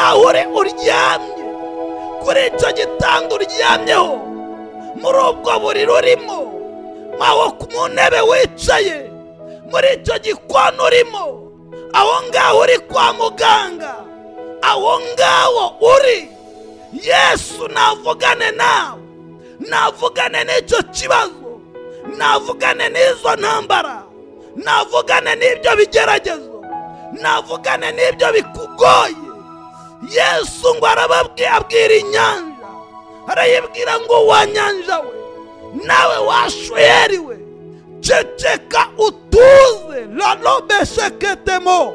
ngaho uryamye kuri icyo gitanda uryamyeho, muri ubwo buriri urimo, aho mu ntebe wicaye, muri icyo gikoni urimo, aho ngaho uri kwa muganga, aho ngaho uri, Yesu navugane nawe, navugane n'icyo kibazo, navugane n'izo ntambara, navugane n'ibyo bigeragezo, navugane n'ibyo bikugoye. Yesu ngo abwira inyanja, arayibwira ngo wa nyanja we, nawe washuheri we, ceceka utuze, lalobesheketemo.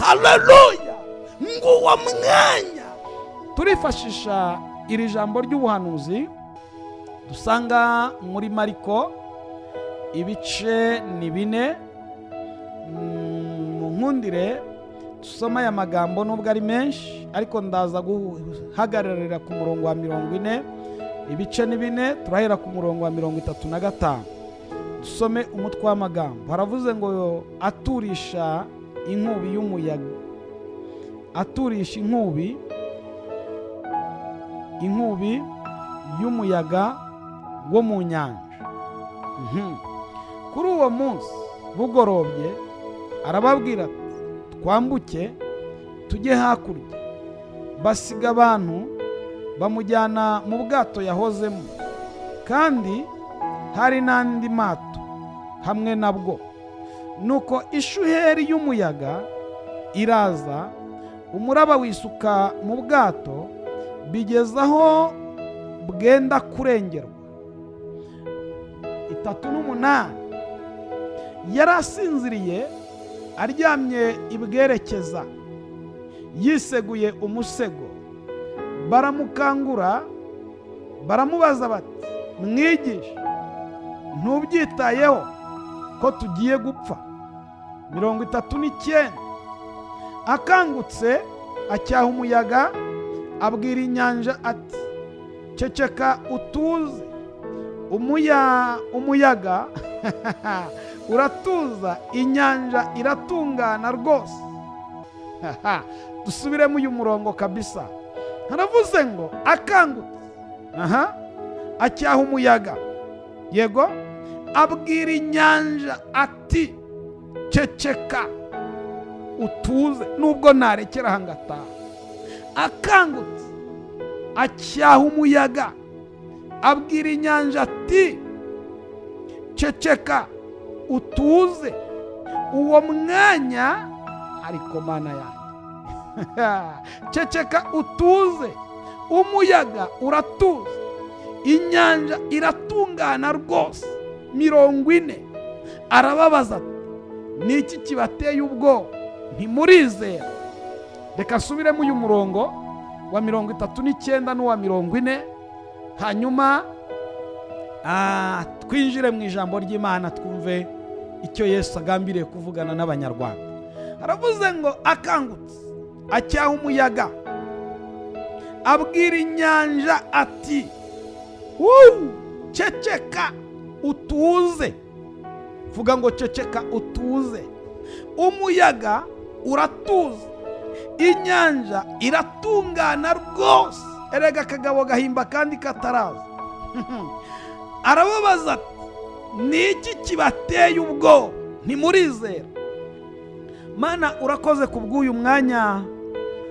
Haleluya! ngo uwo mwanya turifashisha iri jambo ry'ubuhanuzi dusanga muri Mariko ibice ni 4. mu nkundire dusoma aya magambo nubwo ari menshi, ariko ndaza guhagararira ku murongo wa 40. ibice ni 4, turahera ku murongo wa 35. dusome umutwe w'amagambo. Haravuze ngo aturisha inkubi y'umuyaga, aturisha inkubi y'umuyaga wo mu nyanja. Kuri uwo munsi bugorobye arababwira ati twambuke tujye hakurya. Basiga abantu bamujyana mu bwato yahozemo, kandi hari n'andi mato hamwe nabwo. Nuko ishuheri y'umuyaga iraza, umuraba wisuka mu bwato, bigeza aho bwenda kurengerwa. 38 yari asinziriye aryamye ibwerekeza, yiseguye umusego. Baramukangura baramubaza bati mwigisha, ntubyitayeho ko tugiye gupfa? 39 akangutse acyaha umuyaga, abwira inyanja ati ceceka utuze. Umuyaga uratuza, inyanja iratungana rwose. Dusubiremo uyu murongo kabisa. Haravuze ngo akangutse, acyaha umuyaga, yego, abwira inyanja ati ceceka utuze, nubwo narekera hangataha. Akangutse acyaha umuyaga, abwira inyanja ati ceceka utuze. Uwo mwanya, ariko mana yanjye, ceceka utuze, umuyaga uratuza, inyanja iratungana rwose. 40 arababaza ati niki kibateye ubwoba, ntimurizera? Reka subiremo uyu murongo wa 39 n'uwa 40, hanyuma twinjire mu ijambo ry'Imana twumve icyo Yesu agambiriye kuvugana n'abanyarwanda. Haravuze ngo akangutse acyaha umuyaga, abwira inyanja ati ceceka utuze. Vuga ngo ceceka utuze. Umuyaga uratuza, inyanja iratungana rwose. Erega akagabo gahimba kandi kataraza. Arababaza ati niki kibateye ubwoba, ntimurizera? Mana urakoze kubw'uyu mwanya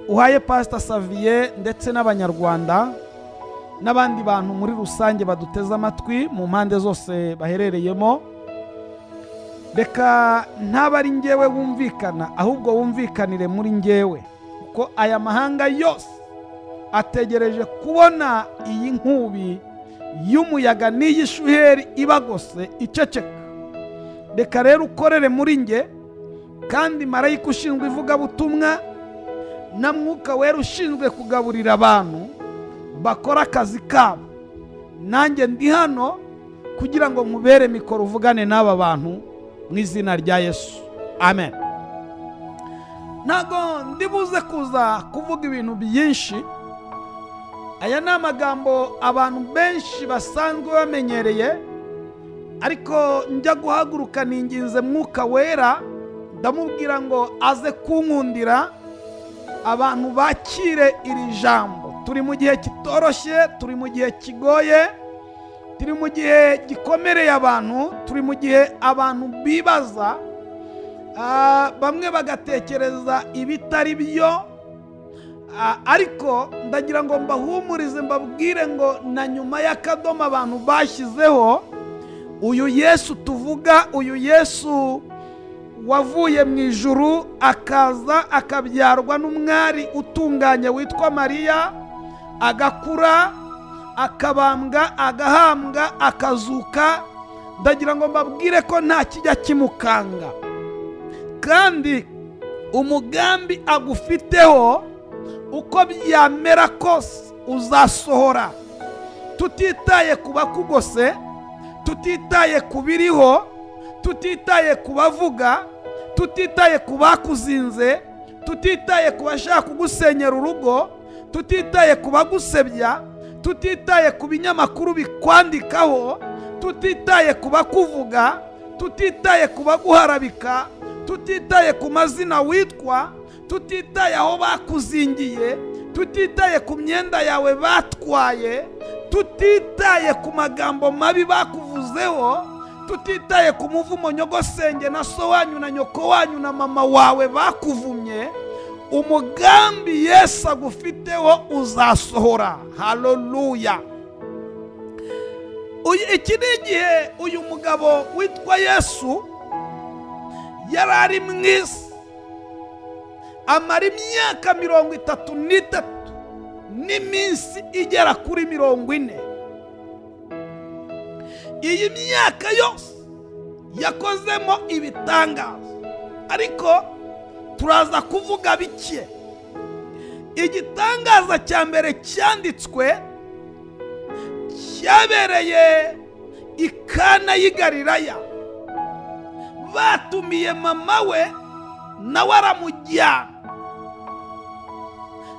uhaye Pastor Xavier ndetse n'abanyarwanda n'abandi bantu muri rusange baduteze amatwi mu mpande zose baherereyemo. Reka ntabari njyewe wumvikana, ahubwo wumvikanire muri njyewe, kuko aya mahanga yose ategereje kubona iyi nkubi y'umuyaga n'iyi shuheri ibagose iceceka. Reka rero ukorere muri nge, kandi marayika ushinzwe ivugabutumwa na Mwuka Wera ushinzwe kugaburira abantu bakora akazi kabo. Nanjye ndi hano kugira ngo nkubere mikoro uvugane n'aba bantu mu izina rya Yesu, amen. Ntago ndibuze kuza kuvuga ibintu byinshi. Aya ni amagambo abantu benshi basanzwe bamenyereye, ariko njya guhaguruka ninginze Mwuka Wera, ndamubwira ngo aze kunkundira abantu bakire iri jambo. Turi mu gihe kitoroshye, turi mu gihe kigoye, turi mu gihe gikomereye abantu, turi mu gihe abantu bibaza, bamwe bagatekereza ibitari byo, ariko ndagira ngo mbahumurize mbabwire ngo na nyuma y'akadomo abantu bashyizeho, uyu Yesu tuvuga, uyu Yesu wavuye mu ijuru akaza akabyarwa n'umwari utunganye witwa Mariya, agakura, akabambwa, agahambwa, akazuka, ndagira ngo mbabwire ko nta kijya kimukanga, kandi umugambi agufiteho uko byamera kose uzasohora, tutitaye ku bakugose, tutitaye ku biriho, tutitaye ku bavuga, tutitaye ku bakuzinze, tutitaye ku bashaka kugusenyera urugo, tutitaye ku bagusebya, tutitaye ku binyamakuru bikwandikaho, tutitaye ku bakuvuga, tutitaye ku baguharabika, tutitaye ku mazina witwa, tutitaye aho bakuzingiye, tutitaye ku myenda yawe batwaye, tutitaye ku magambo mabi bakuvuzeho, tutitaye ku muvumo nyogosenge na so wanyu na nyoko wanyu na mama wawe bakuvumye, umugambi Yesu agufiteho uzasohora. Haleluya! Iki ni igihe uyu mugabo witwa Yesu yari ari mu isi, amara imyaka 33 n'iminsi igera kuri 40. Iyi myaka yose yakozemo ibitangaza, ariko turaza kuvuga bike. Igitangaza cya mbere cyanditswe cyabereye i Kana y'i Galilaya. Batumiye mama we nawe aramujyana,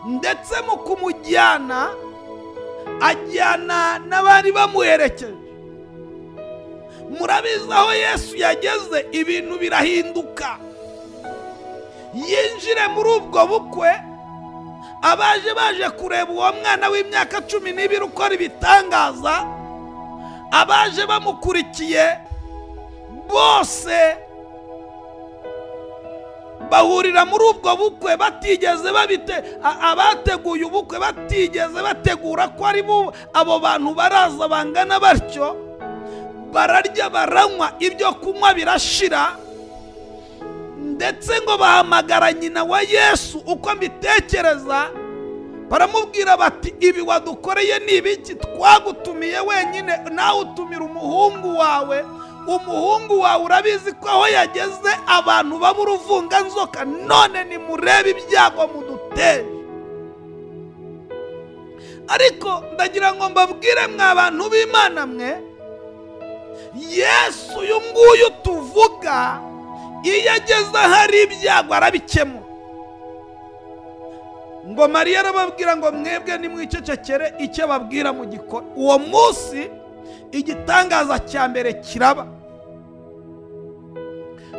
ndetse mu kumujyana ajyana n'abari bamuherekeje. Murabizi aho Yesu yageze ibintu birahinduka. Yinjire muri ubwo bukwe, baje kureba uwo mwana w'imyaka 12 ukora ibitangaza, abaje bamukurikiye bose bahurira muri ubwo bukwe batigeze abateguye ubukwe batigeze bategura ko ari abo bantu baraza bangana batyo. Bararya baranywa, ibyo kunywa birashira, ndetse ngo bahamagara nyina wa Yesu. Uko mbitekereza, baramubwira bati, ibi wadukoreye ni ibiki? Twagutumiye wenyine, nawe utumira umuhungu wawe. Umuhungu wawe urabizi ko aho yageze abantu b'uruvunganzoka, none nimurebe ibyago muduteje. Ariko ndagira ngo mbabwire mwa abantu b'Imana mwe, Yesu uyu nguyu tuvuga, iyo ageze ahari ibyago arabikemura. Ngo Mariya arababwira ngo mwebwe nimwicecekere, icyo babwira mu gikora. Uwo munsi igitangaza cya mbere kiraba.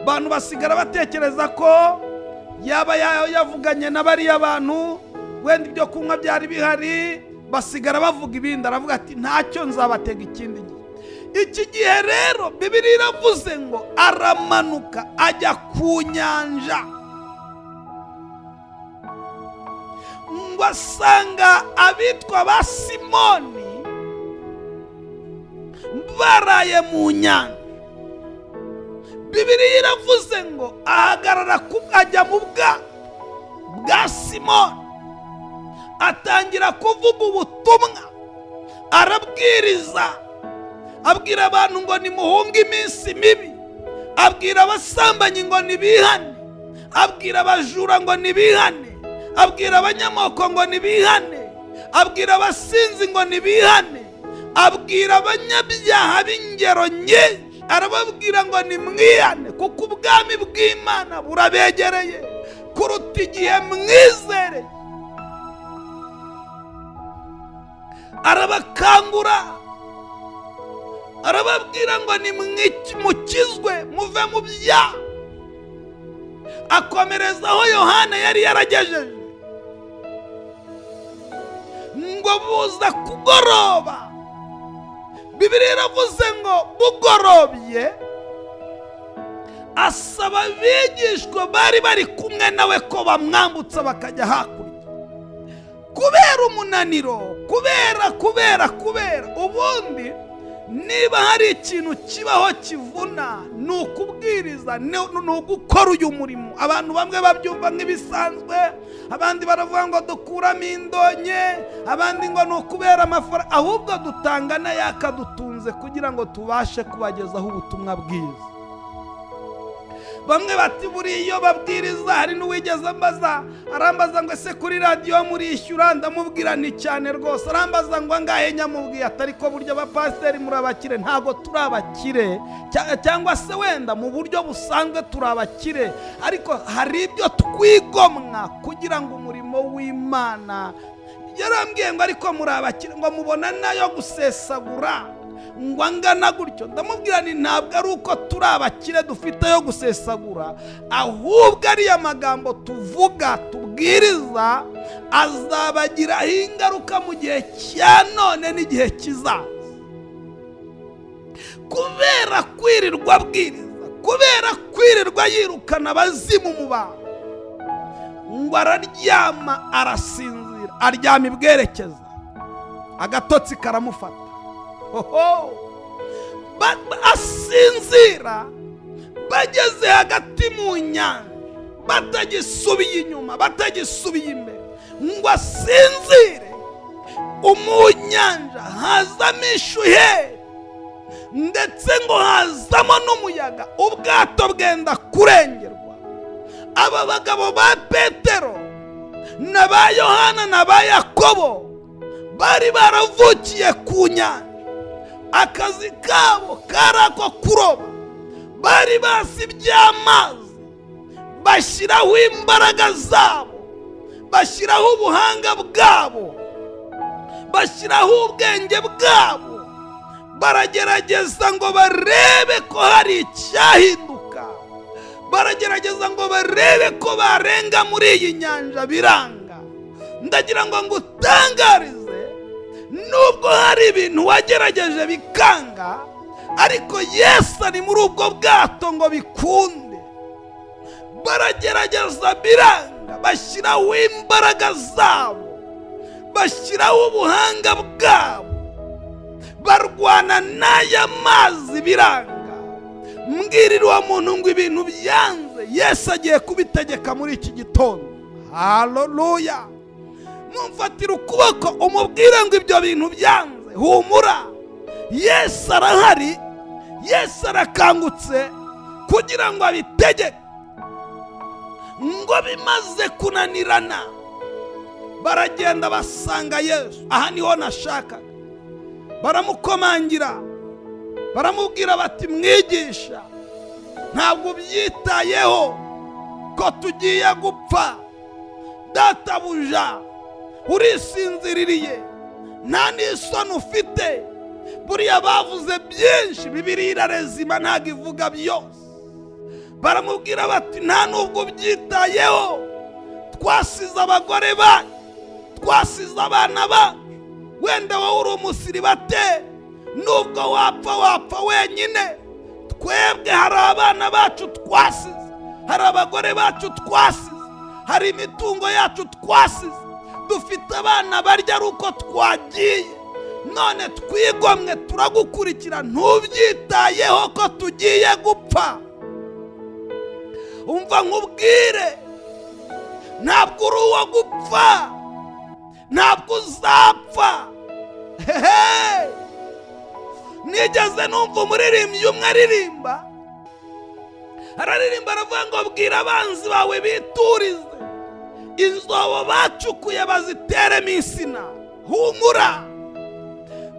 Abantu basigara batekereza ko yaba yavuganye n'abariya bantu, wenda ibyo kunywa byari bihari, basigara bavuga ibindi. Aravuga ati, ntacyo, nzabatega ikindi gihe. Iki gihe rero Bibiliya iravuze ngo aramanuka ajya ku nyanja, ngo asanga abitwa ba Simoni baraye mu nyanja. Bibiliya iravuze ngo ahagarara ajya mu bwa Simoni, atangira kuvuga ubutumwa, arabwiriza, abwira abantu ngo nimuhunge iminsi mibi, abwira abasambanyi ngo nibihane, abwira abajura ngo nibihane, abwira abanyamoko ngo nibihane, abwira abasinzi ngo nibihane, abwira abanyabyaha b'ingero nyinshi, arababwira ngo nimwihane kuko ubwami bw'Imana burabegereye kuruta igihe mwizereye. Arabakangura, arababwira ngo nimukizwe muve mu byaha. Akomereza aho Yohana yari yaragejeje, ngo buza kugoroba, Bibiliya iravuze ngo bugorobye asaba abigishwa bari bari kumwe nawe ko bamwambutsa bakajya hakurya, kubera umunaniro, kubera ubundi niba hari ikintu kibaho kivuna ni ukubwiriza, ni ugukora uyu murimo. Abantu bamwe babyumva nk'ibisanzwe, abandi baravuga ngo dukuramo indonke, abandi ngo ni ukubera amafaranga, ahubwo dutanga n'ayakadutunze kugira ngo tubashe kubagezaho ubutumwa bwiza. Bamwe bati buriya iyo babwiriza, hari n'uwigeze arambaza ngo ese kuri radiyo murishyura, ndamubwira ni cyane rwose. Arambaza ngo angahe, nyamubwiye atari ko buryo abapasiteri muri abakire. Ntabwo turi abakire, cyangwa se wenda mu buryo busanzwe turi abakire, ariko hari ibyo twigomwa kugira ngo umurimo w'Imana. Yarambwiye ngo ariko muri abakire, ngo mubona nayo gusesagura ngo angana gutyo. Ndamubwira ni ntabwo ari uko turi abakire dufite yo gusesagura, ahubwo ariya magambo tuvuga tubwiriza azabagiraho ingaruka mu gihe cya none n'igihe kizaza. Kubera kwirirwa abwiriza, kubera kwirirwa yirukana abazimu mu bantu, ngo araryama arasinzira, aryama ibwerekeza, agatotsi karamufata, asinzira. Bageze hagati mu nyanja, batagisubiye inyuma, batagisubiye imbere, ngo asinzire. Mu nyanja hazamo ishuheri, ndetse ngo hazamo n'umuyaga, ubwato bwenda kurengerwa. Aba bagabo ba Petero na ba Yohana na ba Yakobo bari baravukiye ku nyanja, akazi kabo kari ako kuroba. Bari basibye amazi, bashyiraho imbaraga zabo, bashyiraho ubuhanga bwabo, bashyiraho ubwenge bwabo, baragerageza ngo barebe ko hari icyahinduka, baragerageza ngo barebe ko barenga muri iyi nyanja, biranga. Ndagira ngo ngutangarize, nubwo hari ibintu wagerageje bikanga, ariko Yesu ari muri ubwo bwato ngo bikunde. Baragerageza biranga, bashyiraho imbaraga zabo, bashyiraho ubuhanga bwabo, barwana n'aya mazi, biranga. Mbwirira uwo muntu ngo ibintu byanze, Yesu agiye kubitegeka muri iki gitondo. Haleluya! Mumfatira ukuboko umubwire ngo ibyo bintu byanze, humura, Yesu arahari, Yesu arakangutse kugira ngo abitegeke. Ngo bimaze kunanirana, baragenda basanga Yesu. Aha niho nashakaga. Baramukomangira, baramubwira bati mwigisha, ntabwo ubyitayeho ko tugiye gupfa, databuja urisinziririye, nta n'isoni ufite. Buriya bavuze byinshi, Bibiliya irarezima ntabwo ivuga byose. Baramubwira bati nta nubwo ubyitayeho, twasize abagore bacu, twasize abana bacu, wenda wowe uri umusiribate, nubwo wapfa wenyine, twebwe hari abana bacu twasize, hari abagore bacu twasize, hari imitungo yacu twasize, dufite abana barya ari uko twagiye, none twigomwe turagukurikira, ntubyitayeho ko tugiye gupfa. Umva nkubwire, ntabwo uri uwo gupfa, ntabwo uzapfa. Nigeze numva umuririmbyi umwe aririmba, aravuga ngo bwira abanzi bawe biturize, inzobo bacukuye baziteremo insina, humura.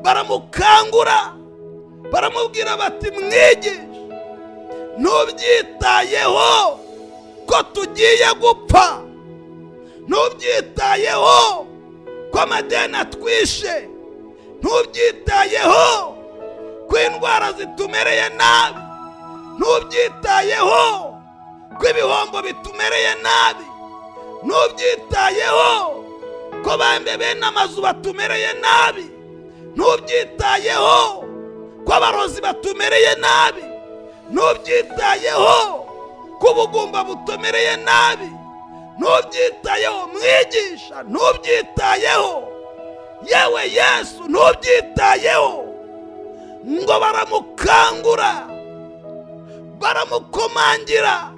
Baramukangura, baramubwira bati mwigisha, ntubyitayeho ko tugiye gupfa, ntubyitayeho ko amadeni atwishe, ntubyitayeho ko indwara zitumereye nabi, ntubyitayeho ko ibihombo bitumereye nabi, ntubyitayeho ko bambe bene amazu batumereye nabi ntubyitayeho, ko abarozi batumereye nabi ntubyitayeho, ko ubugumba butumereye nabi ntubyitayeho, mwigisha ntubyitayeho, yewe Yesu ntubyitayeho. Ngo baramukangura, baramukomangira,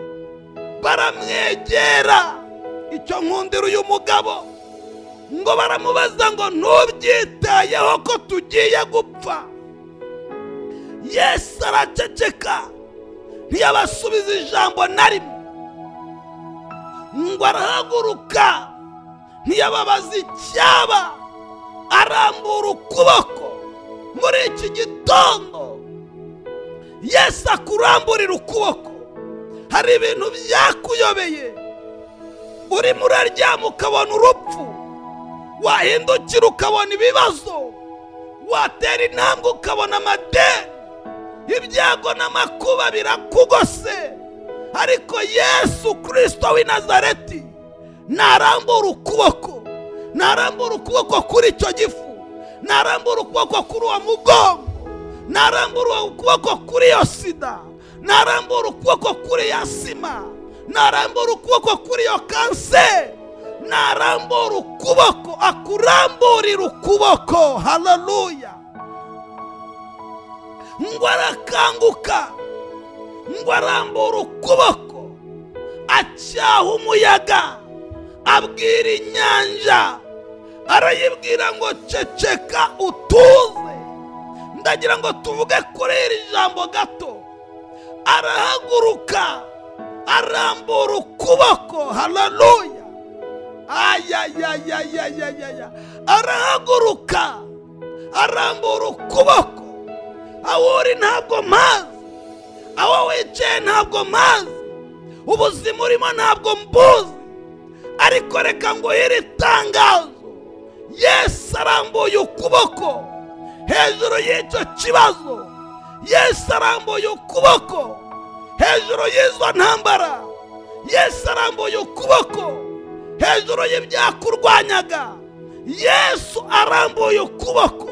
baramwegera. Icyo nkundira uyu mugabo, ngo baramubaza ngo ntubyitayeho ko tugiye gupfa. Yesu araceceka, ntiyabasubiza ijambo na rimwe. Ngo arahaguruka, ntiyababaza icyaba, arambura ukuboko. Muri iki gitondo Yesu akuramburira ukuboko. Hari ibintu byakuyobeye, urimo uraryama ukabona urupfu, wahindukira ukabona ibibazo, watera intambwe ukabona amadeni, ibyago n'amakuba birakugose. Ariko Yesu Kristo w'i Nazareti narambura ukuboko, narambura ukuboko kuri icyo gifu, narambura ukuboko kuri uwo mugongo, narambura ukuboko kuri iyo sida, narambura ukuboko kuri iyo sima, narambura ukuboko kuri iyo kanseri, narambura ukuboko, akuramburira ukuboko. Haleluya. Ngo arakanguka, ngo arambura ukuboko, acyaha umuyaga, abwira inyanja, arayibwira ngo ceceka utuze. Ndagira ngo tuvuge kuri iri jambo gato. Arahaguruka, arambura ukuboko. Haleluya. Ayayayayayaya. Arahaguruka, arambura ukuboko. Aho uri ntabwo mpazi, aho wicaye ntabwo mpazi, ubuzima urimo ntabwo mbuzi, ariko reka nguhere itangazo. Yesu arambuye ukuboko hejuru y'icyo kibazo. Yesu arambuye ukuboko hejuru y'izo ntambara. Yesu arambuye ukuboko hejuru y'ibyakurwanyaga. Yesu arambuye ukuboko,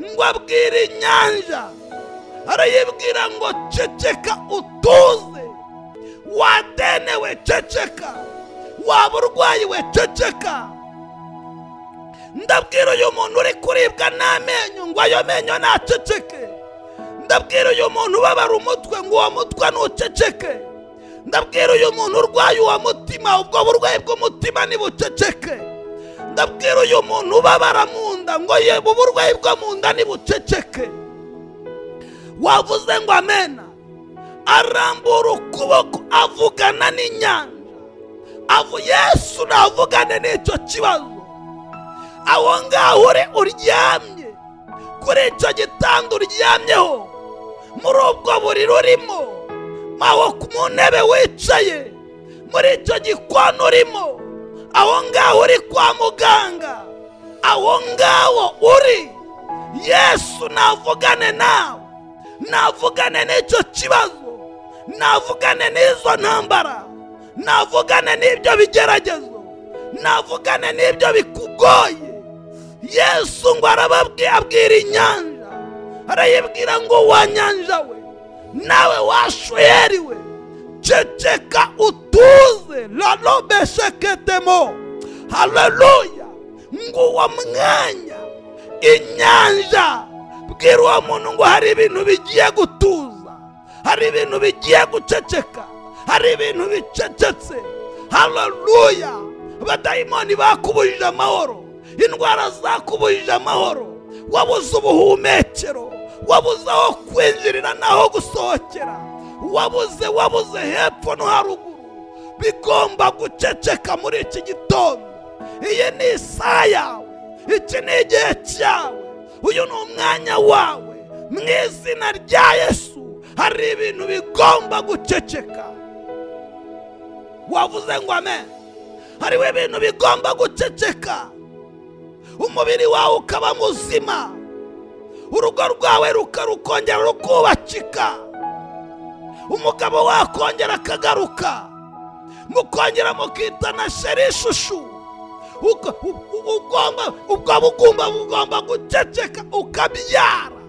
ngo abwire inyanja, arayibwira ngo ceceka utuze. Wadenewe ceceka, waba urwaye we ceceka. Ndabwira uyu muntu uri kuribwa n'amenyo ngo ayo menyo naceceke. Ndabwira uyu muntu ubabara umutwe ngo uwo mutwe ntuceceke. Ndabwira uyu muntu urwaye uwo mutima, ubwo burwayi bw'umutima nibuceceke. Ndabwira uyu muntu ubabara mu nda ngo yebe uburwayi bwo mu nda nibuceceke. Wavuze ngo amena. Arambura ukuboko, avugana n'inyanja. Yesu navugane n'icyo kibazo. Aho ngaho uryamye kuri icyo gitanda uryamyeho, muri ubwo buriri urimo, aho mu ntebe wicaye, muri icyo gikoni urimo, aho ngaho uri kwa muganga, aho ngaho uri, Yesu navugane nawe, navugane n'icyo kibazo, navugane n'izo ntambara, navugane n'ibyo bigeragezo, navugane n'ibyo bikugoye. Yesu ngo abwira inyanja, arayibwira ngo wa nyanja we, nawe washuheri we, ceceka utuze. Lalobesheketemo. Haleluya. Ngo uwo mwanya inyanja, bwira uwo muntu ngo hari ibintu bigiye gutuza, hari ibintu bigiye guceceka, hari ibintu bicecetse. Haleluya. Abadayimoni bakubujije amahoro, indwara zakubujije amahoro, wabuze ubuhumekero, wabuze aho kwinjirira naho gusohokera, wabuze hepfo no haruguru, bigomba guceceka muri iki gitondo. Iyi ni isaha yawe, iki ni igihe cyawe, uyu ni umwanya wawe. Mu izina rya Yesu hari ibintu bigomba guceceka. Wavuze ngo amen. Hariho ibintu bigomba guceceka, umubiri wawe ukaba muzima, urugo rwawe rukongera rukubakika, umugabo wakongera akagaruka, mukongera mukitana sheri ishushu, ubwo bugomba guceceka ukabyara.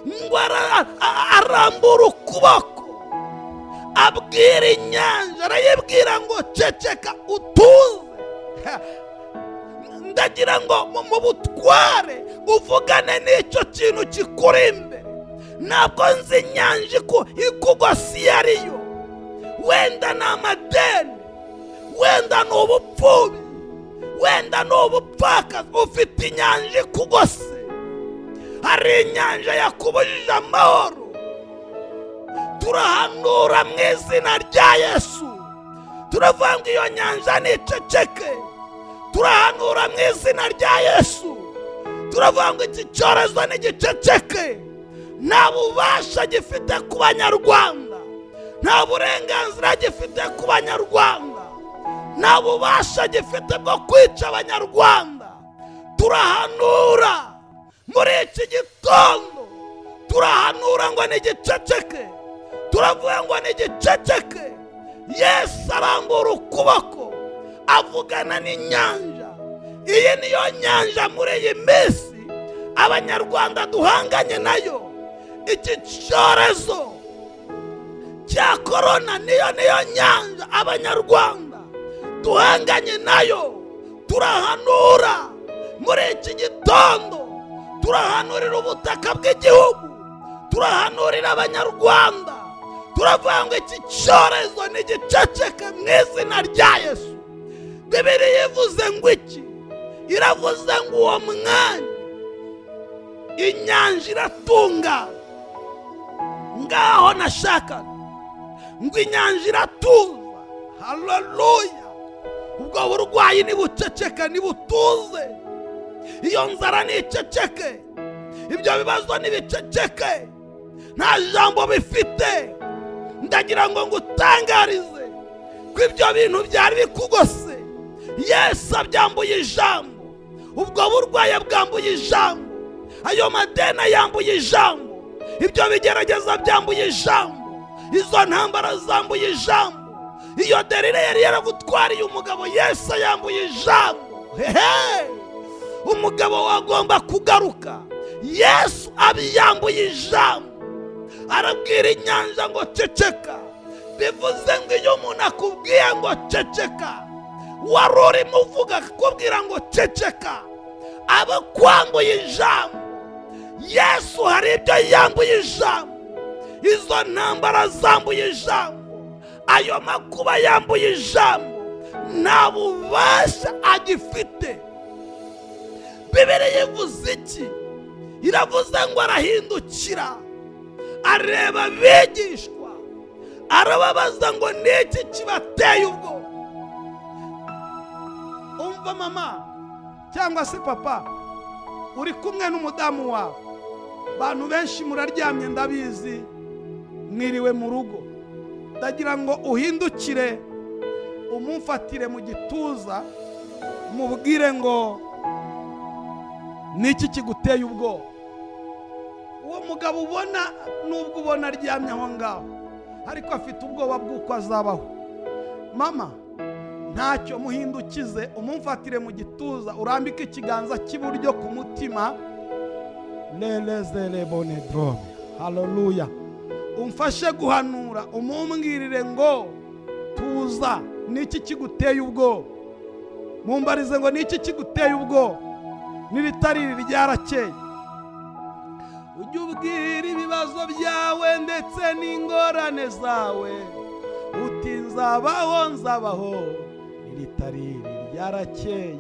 Ngo arambura ukuboko abwira inyanja, arayibwira ngo ceceka utuze. Ndagira ngo mu butware uvugane n'icyo kintu kikuri imbere. Ntabwo nzi inyanja ikugose iyo ariyo. Wenda ni amadeni, wenda ni ubupfubyi, wenda ni ubupfakazi. Ufite inyanja ikugose. Hari inyanja yakubujije amahoro. Turahanura mu izina rya Yesu, turavuga ngo iyo nyanja niceceke. Turahanura mu izina rya Yesu, turavuga ngo iki cyorezo nigiceceke. Nta bubasha gifite ku Banyarwanda, nta burenganzira gifite ku Banyarwanda, nta bubasha gifite bwo kwica Abanyarwanda. Turahanura muri iki gitondo, turahanura ngo nigiceceke. Turavuga ngo nigiceceke. Yesu arambura ukuboko avugana n'inyanja. Iyi niyo nyanja muri iyi minsi Abanyarwanda duhanganye nayo. Iki cyorezo cya korona niyo nyanja Abanyarwanda duhanganye nayo. Turahanura muri iki gitondo, turahanurira ubutaka bw'igihugu, turahanurira Abanyarwanda. Turavuga ngo iki cyorezo nigiceceke mu izina rya Yesu. Bibiliya ivuze ngo iki? Iravuze ngo uwo mwanya inyanja iratungana. Ngaho nashakaga ngo inyanja iratuza. Haleluya! Ubwo burwayi nibuceceke, nibutuze. Iyo nzara niceceke, ibyo bibazo nibiceceke. Nta jambo bifite. Ndagira ngo ngutangarize ko ibyo bintu byari bikugose Yesu abyambuye ijambo. Ubwo burwayi bwambuye ijambo. Ayo madeni yambuye ijambo. Ibyo bigerageza byambuye ijambo. Izo ntambara zambuye ijambo. Iyo derire yari yaragutwariye umugabo, Yesu yambuye ijambo. Hehe! Umugabo wagomba kugaruka, Yesu abyambuye ijambo. Arabwira inyanja ngo ceceka. Bivuze ngo iyo umuntu akubwiye ngo ceceka, wari urimo uvuga akakubwira ngo ceceka, aba kwambuye ijambo. Yesu hari ibyo yambuye ijambo. Izo ntambara zambuye ijambo. Ayo makuba yambuye ijambo. Nta bubasha agifite. Bibiliya ivuze iki? Iravuze ngo arahindukira, areba abigishwa, arababaza ngo niki kibateye ubwo. Umva mama cyangwa se papa, uri kumwe n'umudamu wawe, abantu benshi muraryamye ndabizi, mwiriwe mu rugo. Ndagira ngo uhindukire umumfatire mu gituza, mubwire ngo niki kiguteye ubwoba. Uwo mugabo ubona, nubwo ubona aryamye aho ngaho, ariko afite ubwoba bw'uko azabaho. Mama, ntacyo, muhindukize umumfatire mu gituza, urambike ikiganza cy'iburyo ku mutima. Lelezele bonedrome. Haleluya. Umfashe guhanura, umumbwirire ngo tuza, niki kiguteye ubwoba. Mumbarize ngo niki kiguteye ubwoba. Niritariri ryarakeye. Ujye ubwira ibibazo byawe ndetse n'ingorane zawe, uti nzabaho, niritariri ryarakeye.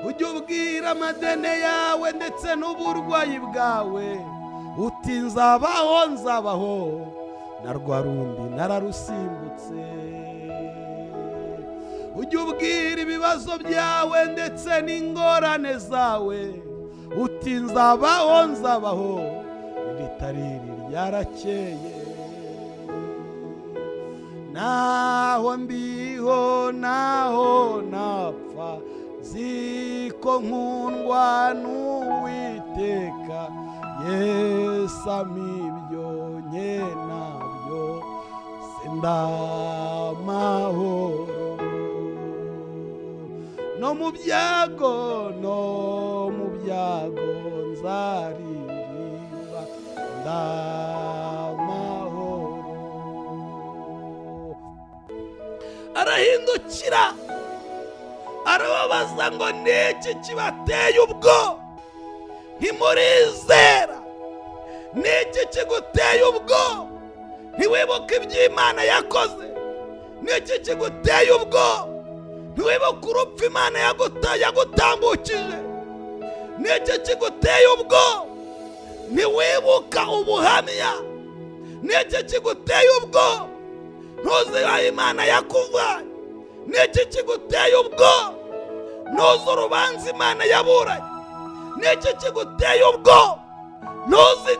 Ujye ubwira amadene yawe ndetse n'uburwayi bwawe, uti nzabaho, na rwa rundi nararusimbutse. Ujye ubwira ibibazo byawe ndetse n'ingorane zawe, uti nzabaho, niritariri ryarakeye. Naho ndiho, naho napfa, ziko nkundwa n'Uwiteka. Yesu amibyo nye nabyo ndamahoro. No mu byago nzaririmba ndamahoro. Arahindukira arababaza ngo niki kibateye ubwo? Ntimurizera? Niki kiguteye ubwo? Ntiwibuka iby'Imana yakoze? Niki kiguteye ubwo? Ntiwibuka urupfu Imana yagutambukije? Niki kiguteye ubwo? Ntiwibuka ubuhamya? Niki kiguteye ubwo? Ntuzi aho Imana yakuvanye? Niki kiguteye ubwo? Ntuzi urubanza Imana yaburanye? Niki kiguteye ubwo? Ntuzi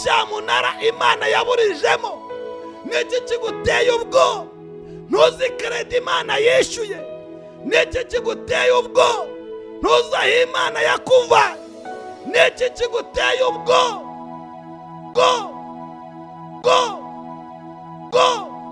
cyamunara Imana yaburijemo? Niki kiguteye ubwo? Ntuzi kredi Imana yishyuye? Niki kiguteye ubwo? Ntuzi aho Imana yakuvanye? Niki kiguteye ubwo? Go!